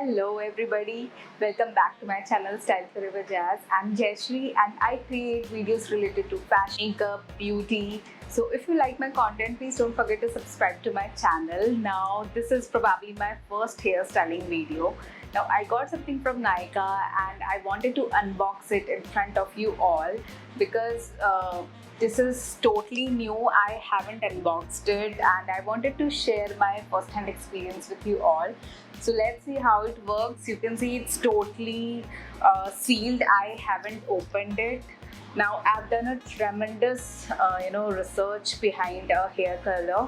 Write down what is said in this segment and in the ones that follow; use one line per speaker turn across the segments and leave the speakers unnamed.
Hello everybody, welcome back to my channel Style Forever Jazz. I'm Jayshree and I create videos related to fashion, makeup, beauty. So if you like my content, please don't forget to subscribe to my channel. Now this is probably my first hairstyling video. Now I got something from Nykaa and I wanted to unbox it in front of you all because this is totally new. I haven't unboxed it and I wanted to share my first-hand experience with you all. So let's see how it works. You can see it's totally sealed. I haven't opened it. Now I've done a tremendous research behind a hair color.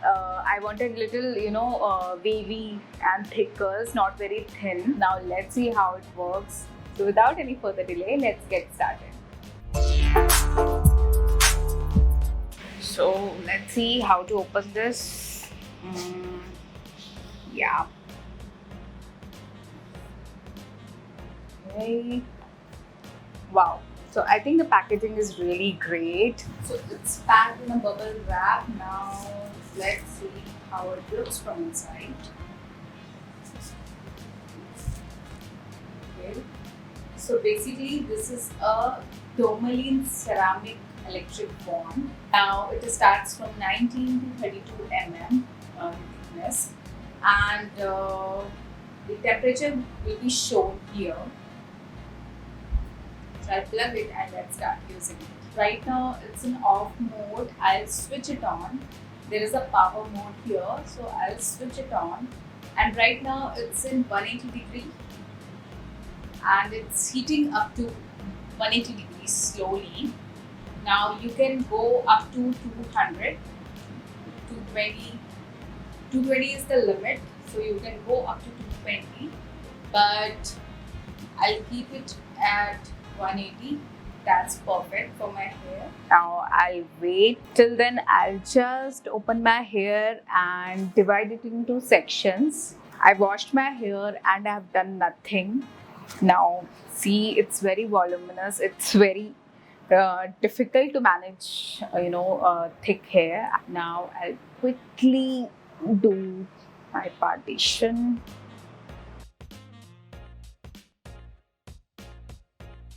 I wanted little wavy and thick curls, not very thin. Now let's see how it works. So without any further delay, let's get started. So let's see how to open this. Yeah. Okay. Wow. So I think the packaging is really great. So it's packed in a bubble wrap. Now let's see how it looks from inside. Okay. So basically this is a tourmaline ceramic electric wand. Now it starts from 19 to 32 mm thickness, and the temperature will be shown here. So I'll plug it and let's start using it. Right now it's in off mode. I'll switch it on. There is a power mode here, so I'll switch it on. And right now it's in 180 degree and it's heating up to 180 degrees slowly. Now you can go up to 200, 220. 220 is the limit, so you can go up to 220. But I'll keep it at 180. That's perfect for my hair. Now I'll wait till then. I'll just open my hair and divide it into sections. I washed my hair and I have done nothing. Now see, it's very voluminous. It's very difficult to manage, thick hair. Now I'll quickly do my partition.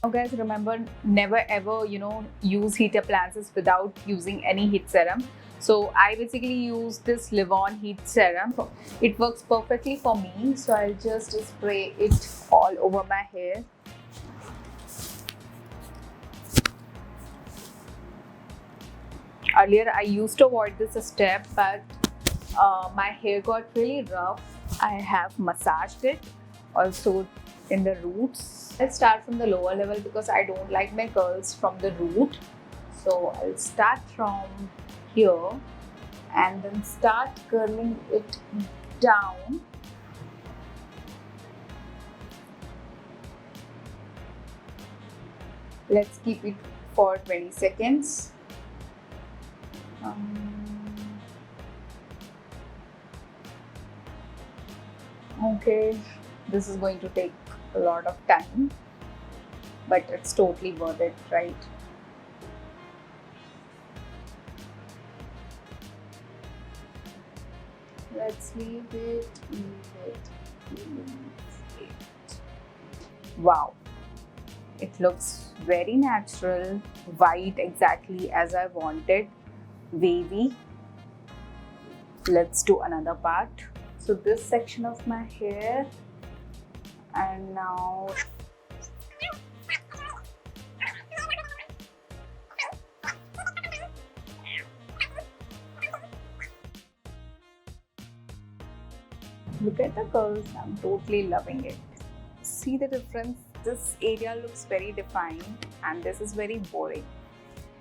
Now guys, remember, never ever use heat appliances without using any heat serum. So I basically use this Live-On heat serum. It works perfectly for me, so I'll just spray it all over my hair. Earlier I used to avoid this step, but my hair got really rough. I have massaged it also in the roots. Let's start from the lower level because I don't like my curls from the root. So I'll start from here and then start curling it down. Let's keep it for 20 seconds. Okay, this is going to take a lot of time, but it's totally worth it, right? Let's leave it. Wow, it looks very natural, white, exactly as I wanted, wavy. Let's do another part. So this section of my hair, and now look at the curls. I'm totally loving it. See the difference? This area looks very defined and this is very boring.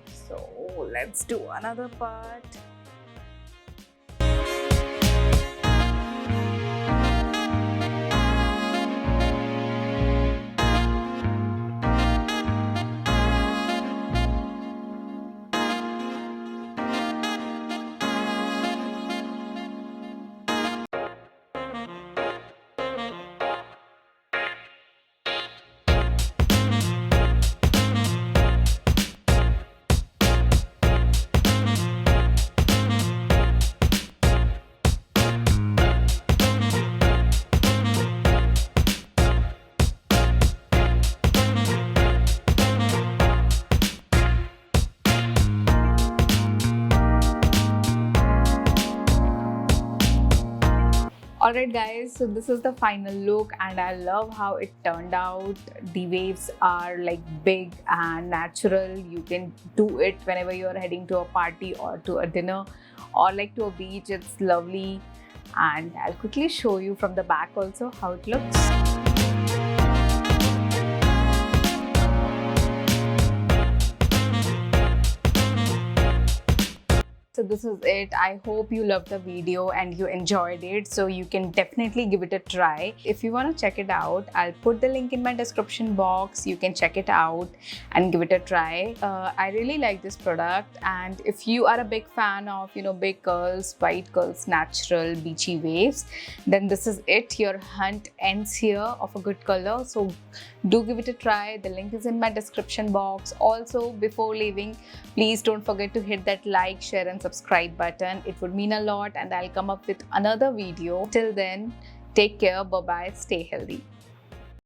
So let's do another part. Alright guys, so this is the final look and I love how it turned out. The waves are like big and natural. You can do it whenever you're heading to a party or to a dinner or like to a beach. It's lovely, and I'll quickly show you from the back also how it looks. So this is it. I hope you loved the video and you enjoyed it. So you can definitely give it a try. If you want to check it out, I'll put the link in my description box. You can check it out and give it a try. I really like this product, and if you are a big fan of big curls, white curls, natural beachy waves, then this is it. Your hunt ends here of a good color. So do give it a try. The link is in my description box. Also, before leaving, please don't forget to hit that like, share and subscribe button. It would mean a lot, and I'll come up with another video. Till then, take care, bye bye, stay healthy.